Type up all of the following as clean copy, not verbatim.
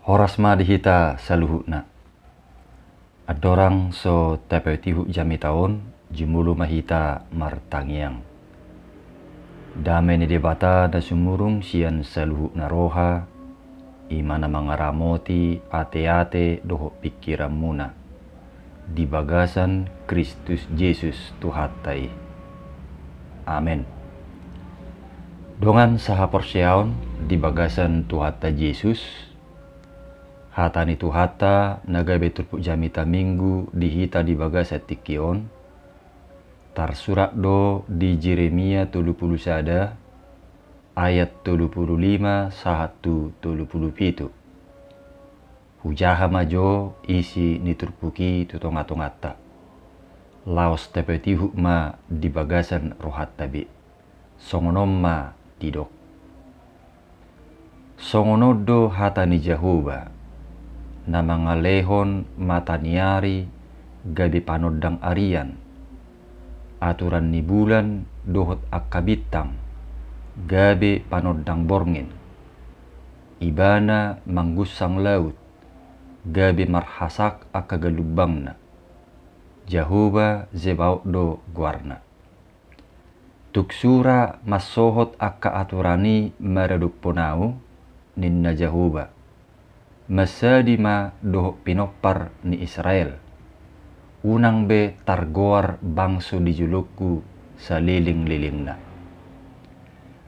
Horas ma dihita saluhutna. Adorang so tapetihu jami taon jumulu mahita martangiang. Dame ni debata da sumurung sian saluhutna roha imana mangaramoti ate-ate doho pikiran muna. Di bagasan Kristus Yesus Tuhatai. Amen. Dongan saha porsiaon di bagasan Tuhata Yesus. Hatani Tuhata naga beturpuk jamita minggu dihita di bagasa tikion. Tarsurat do di Jeremia 31 ayat 35 sahatu 37. Hujaha majo isi niturpuki tutonga-tongata. Laos tepeti hukma di bagasan rohat tabi. Songonom ma tidok. Songonodo hatani Jahoba. Nama ngalehon mataniari gabi panodang arian. Aturan ni bulan dohot akabitang. Gabi panodang borngin. Ibana manggusang laut. Gabi marhasak akagalubangna. Jahoba zebaut do guarna. Tuksura masohot akka aturani maraduk ponau ninna Jahoba. Masadima dohok pinopar ni Israel. Unang be targoar bangso di julukku sa liling-lilingna.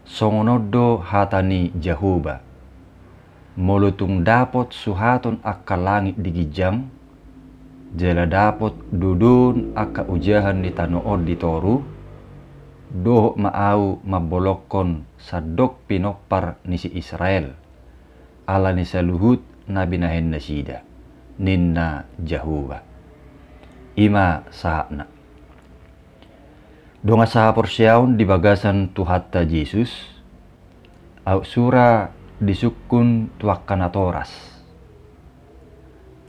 Songonodo hatani Jahoba. Molutung dapot suhaton akka langit di gijang. Jala dapot dudun akka ujahan di tanood di toru. Dohok maau mabolokon sadok pinopar ni si Israel. Ala ni saluhut nabi nahen nasida. Ninna Jahoba. Ima sahakna. Donga saha porsiaun di bagasan Tuhata Yesus. Au sura disukun tuakkana toras.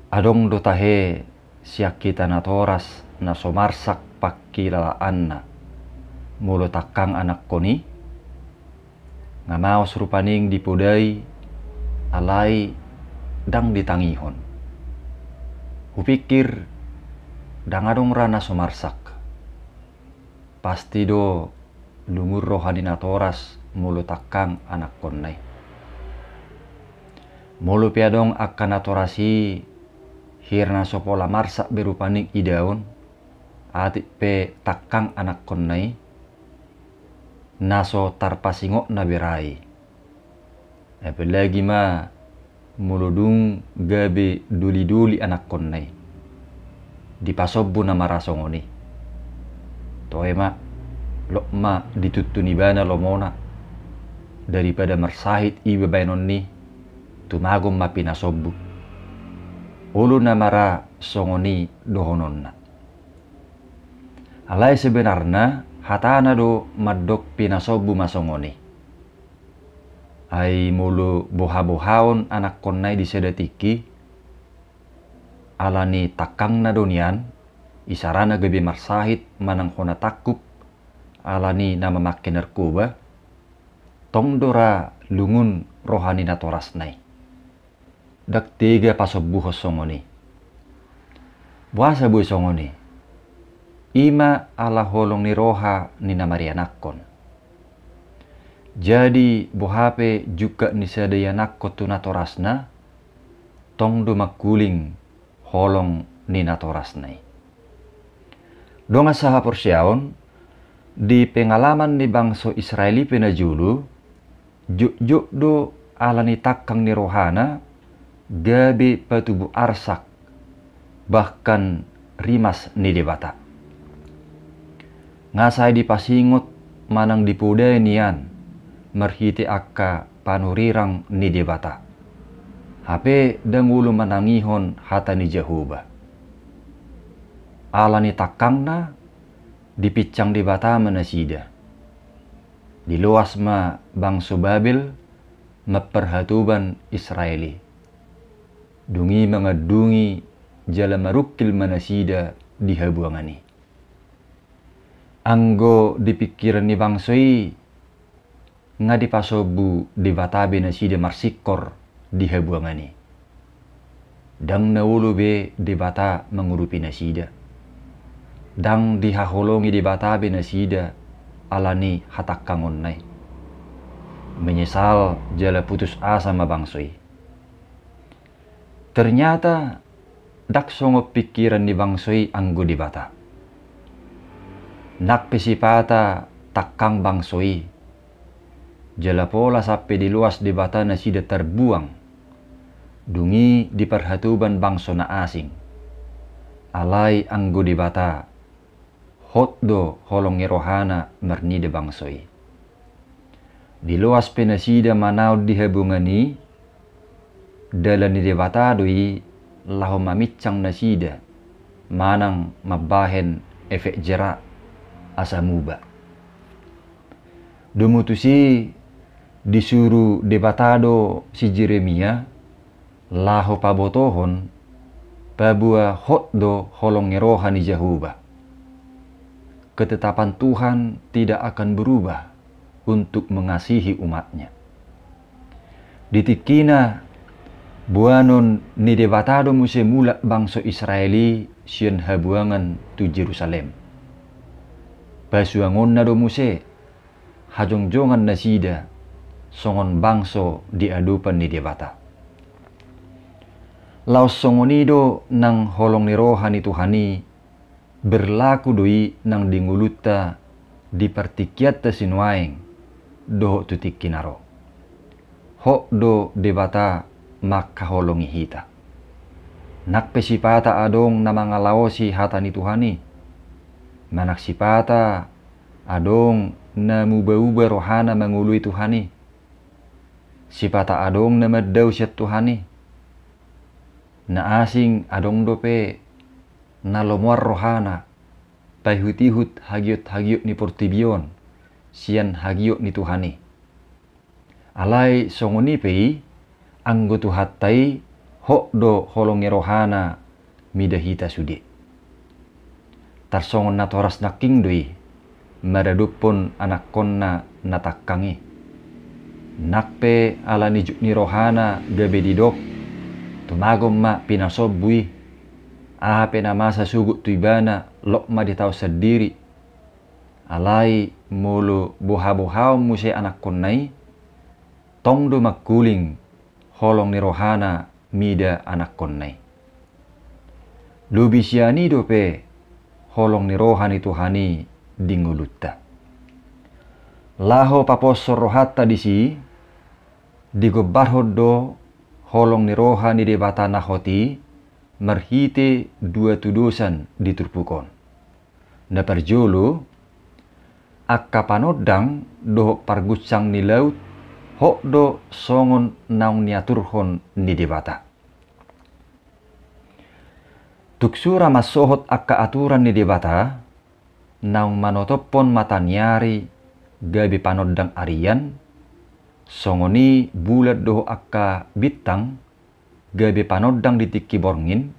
Adong do tahe siakita na toras na somarsak pakilalaanna. Mulo takang anak koni. Ngamaos rupaning dipudai alai dang ditangihon. Hupikir dangadong rana somarsak. Pasti do lumur rohani na toras mulo takang anak konai. Mulu piadong akan atorasi hirna sopola marsak berupaning idaon atik pe takang anak konai naso tarpasingok na berai. Apalagi ma muludung gabe duli-duli anak konai dipasobbu na marasongoni. Toe ma lokma ditutuni bana lomona daripada mersahit iba bainon ni tumagom mapinasobbu. Ulu na mara songoni dohononna. Alay sebenarnya hatana do madok pinasobbu masongoni. Ay mulu boha-bohaon anak konai disedatiki. Alani takang na donian. Isarana gabi marsahit manang hona takup. Alani na memakin narkoba. Tongdora lungun rohani na toras nai. Dak tiga pasobbuho songoni. Buasa buhay songoni. Ima ala holong ni roha ni namarianakon. Jadi bohape juga ni sadayanakko tu natorasna. Tong do makuling holong ni natorasnai. Donga saha porsiaon di pengalaman ni bangso Israeli penajulu. Juk do ala ni takang ni rohana. Gabi patubu arsak. Bahkan rimas ni debata. Ngasai dipasingot manang dipudai nian. Merhiti akka panurirang ni debata. Hape dangulu manangihon hata ni Jahoba. Ala ni takangna dipicang debata manasida. Diluas ma bangso Babil maperhatuban Israeli. Dungi mengadungi jala marukil manasida dihabuangani. Anggo dipikiran ni bangsoi nga di pasobu di batabe na sida marsikor di habuangani. Dang nawulu be debata mengurupi nasida. Dang dihaholongi debata be nasida alani hatakkangon nai. Menyesal jala putus asa mabangsoi. Ternyata dak songo pikiran ni bangsoi anggo debata. Nak pesipata takkang bangsoi. Jala pola sampai di luas debata nasida terbuang. Dungi di perhatuban bangso na asing. Alai anggo debata. Hotdo holong rohana mernide bangsoi. Di luas penasida manau dihabungani. Dalam ni debata doi lahu mamicang nasida. Manang mabahen efek jerak asa muba. Dumutusi disuruh debatado si Jeremia laho pabotohon pabua hotdo holong rohani Jehovah. Ketetapan Tuhan tidak akan berubah untuk mengasihi umatnya. Ditikina buanon ni debatado muse mula bangsa Israeli sian habuangan tu Jerusalem. Pasuangon na do muse hajongjongan nasida songon bangso diadupan ni debata. Laos songonido nang holong ni rohani Tuhani berlaku doi nang dinguluta di pertikiata sinuaeng doho tutik kinaro. Hok do debata maka holongi hita. Nak pesipata adong na mga laosi hata ni Tuhani. Manak sipata adong na muba-uba rohana mangului Tuhani. Sipata adong na maddaw siya Tuhani. Na asing adong dope na lomuar rohana. Pahutihut hagiot-hagiot ni Portibion. Sian hagiot ni Tuhani. Alay songoni pei anggo tuhattai hok do holongi rohana midahita sudi. Tarsongon na toras na kingdoi, madadupon anak konna natakkangi. Nakpe ala ni rohana gabe didok, tumagom ma pinasobui, ahape na masa sugut tuibana lok ma ditau sendiri. Alai mulu boha-bohao muse anak konnai, tong do makuling holong ni rohana mida anak konnai. Lubisiani dope holong ni rohani Tuhani dingulutta. Laho paposor rohata disi digobarhod do holong ni rohani debata nahoti merhite dua tudusan diturpukon. Na perjolo akka panodang do pargucang ni laut hok do songon naung niaturhon ni debata. Tuksura masohot akka aturan ni debata, naung manotopon matanyari gabi panodang arian, songoni bulat doho akka bitang gabi panodang ditiki borngin,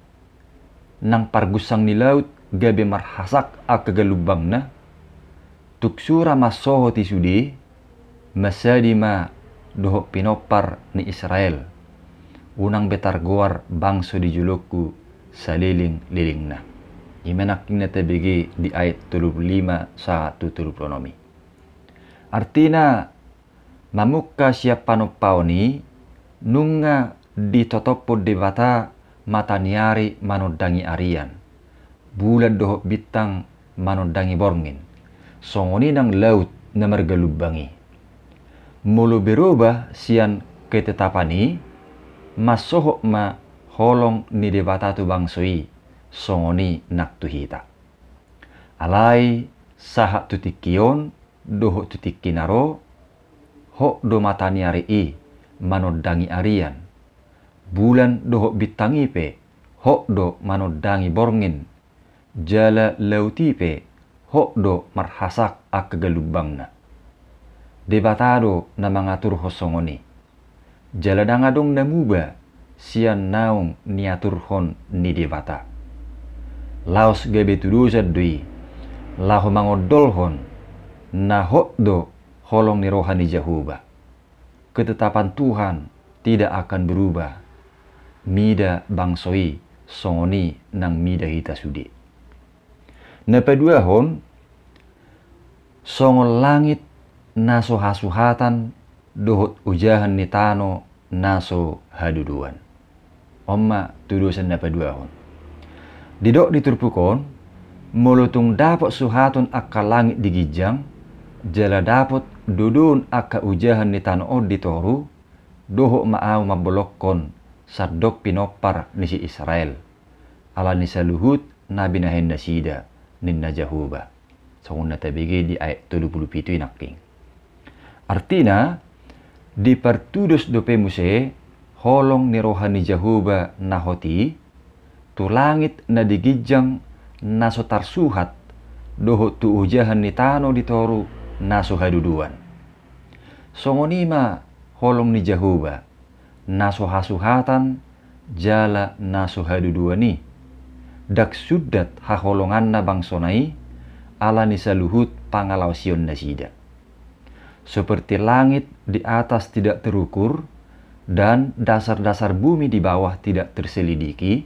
nang pargusang ni laut gabi marhasak akka galubang na, tuksura masohot isudi, masadima doho pinopar ni Israel, unang betar goar bangso di julukku saliling-liling na. Imanaking na tabigi di ayat 35 sa tutulupronomi. Artina, mamukka siya panopao ni nunga ditotopo debata matanyari manodangi arian. Bulan doho bitang manodangi borngin. Songoni ng laut na margalubangi. Mulu berubah siyan ketetapani masohok ma holong ni debata tu bangsoi songoni naktuhita. Alai saha tutikion doho tutikinaro hok do mataniari i manodangi arian. Bulan doho bitangipe hok do manodangi borngin. Jala lautipe hok do marhasak akagalubangna. Debatado na mangatur hosongoni. Jaladangadong namuba siyan naung niaturhon ni debata. Laos gabe tudusad dui, laho mangodolhon na hokdo holong ni rohani Jehovah. Ketetapan Tuhan tidak akan berubah. mida bangsoi songoni nang mida hita sudi. Napedua hon songol langit naso hasuhatan dohot ujahan ni tano naso haduduan. Omma tudusan napedua hon. Didok diturpukon mulutung dapot suhatun akka langit digijang jala dapot dudun akka ujahan ni tano ditoru dohok maaw mabolokkon sardok pinopar nisi Israel ala nisa luhut nabi nahen nasida ninna Jahuba. Songon natabigi di ayat 37 inaking. Artina di pertudus dope muse holong ni rohani Jahuba nahoti tu langit na digijang naso tarsuhat doho tu ujahan ni tano ditoru naso haduduan. Songonima holong ni Jahuba naso hasuhatan jala naso haduduan ni dak sudat haholongan na bangsonai ala ni saluhut pangalawsion nasida. Seperti langit di atas tidak terukur dan dasar-dasar bumi di bawah tidak terselidiki,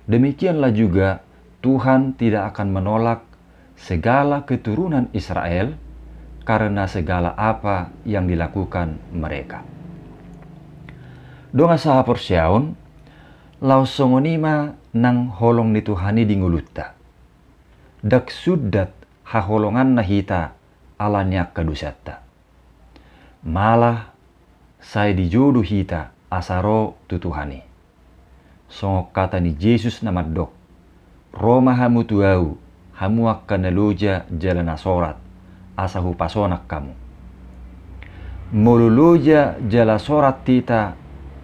demikianlah juga Tuhan tidak akan menolak segala keturunan Israel karena segala apa yang dilakukan mereka. Donga saha porsiaon, lau songonima nang holong ni Tuhani di ngulutta. Dak sudat haholongan na hita alanya kadusatta. Malah saya dijodoh hita asaro tutuhani. Songok kata ni Yesus namadok. Roma hamu tuau hamu akan naloja jalan asorat asahu pasonak kamu. Mololoja jala sorat tita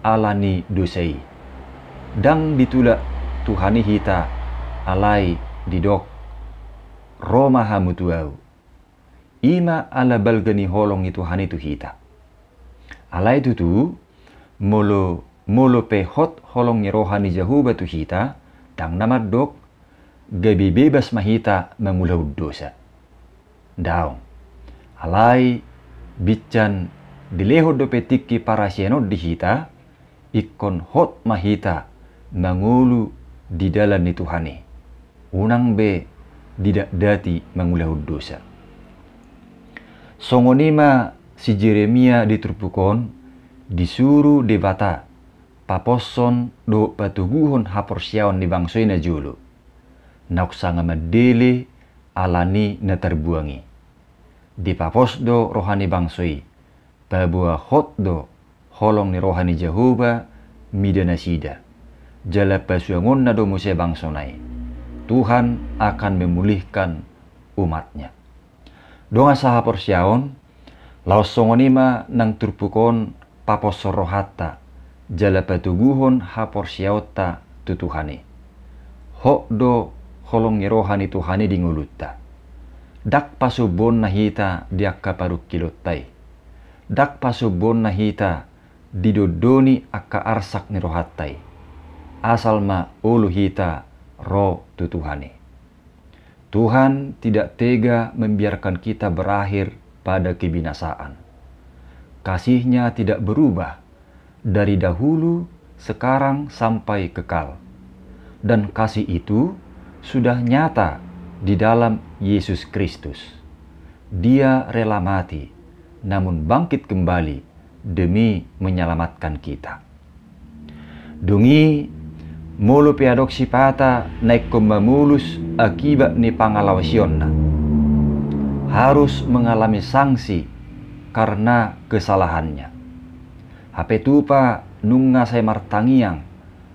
alani dosai. Dang ditulak Tuhani hita alai didok Roma hamu tuau. Ima ala balgani holong itu hani tu hita. Alai tutu molo pe hot holong ni rohani Jahuba tu hita tang namadok gabi bebas mahita mengulau dosa. Daong. Alai bican dileho do petiki para sienod di hita ikon hot mahita mengulu di dalam ni Tuhani. Unang be tidak dati mengulau dosa. Songonima si Jeremia diturpukon disuruh debata paposon do patuguhon haporsiaon di bangsoi na julu. Naksanga madele alani na terbuangi. Di papos do rohani bangsoi pabua hot do holong ni rohani Jahuba midana sida. Jala pasuangon na do muse bangsonai. Tuhan akan memulihkan umatnya. Donga saha porsiaon, laos songonima nang turpukon paposorohata, jala patuguhon ha porsiaota tutuhani. Hok do holong rohani Tuhani dingulutta. Dak pasubon na hita diakka paruk kilottai. Dak pasubon na hita didodoni akka arsak ni rohattai. Asal ma ulu hita roh tutuhani. Tuhan tidak tega membiarkan kita berakhir pada kebinasaan. Kasih-Nya tidak berubah dari dahulu, sekarang sampai kekal. Dan kasih itu sudah nyata di dalam Yesus Kristus. Dia rela mati, namun bangkit kembali demi menyelamatkan kita. Dungi mulu piadok sipata naik memulus akibat ni pangalawasionna. Harus mengalami sanksi karena kesalahannya. Hape tupa nunga saya martangiang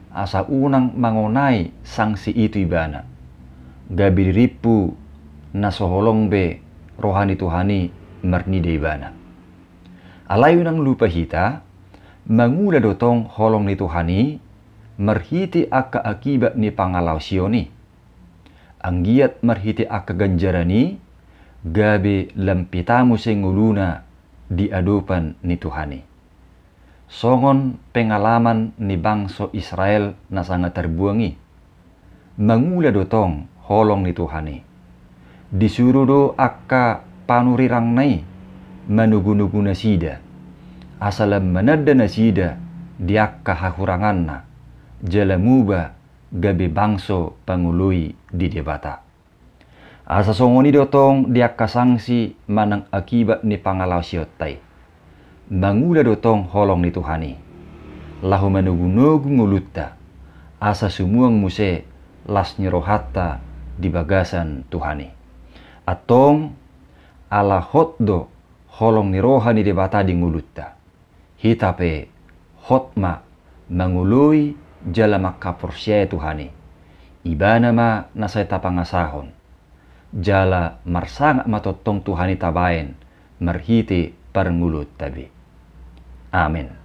asa unang mangonai sanksi itu ibana. Gabi ripu nasoholong be rohani Tuhani mernide ibana. Alayu nang lupa hita mangula dotong holong ni Tuhani merhiti akka akibat ni pangalawsioni. Anggiat merhiti akka ganjarani gabe lampitamu senguluna di adopan ni Tuhani. Songon pengalaman ni bangsa Israel na sangat terbuangi. Mangula dotong holong ni Tuhani. Disuruh do akka panurirang nai manugu-nugu nasida. Asalam manada nasida di akka hakurangan na. jala muba gabe bangso pangului di debata. Asa songoni dotong dia kasangsi manang akibat ni pangalaw siyottay. Mangula dotong holong ni Tuhani. Lahu manugunogu ngulutta. Asa sumuang muse las nyerohatta di bagasan Tuhani. Atong ala hotdo holong ni rohani debata di ngulutta. Hitape hotma mangului jala makaporsiya Tuhani. Ibana ma nasay tapangasahon. Jala marsanga matotong Tuhani tabayan marhiti parangulut tabi. Amin.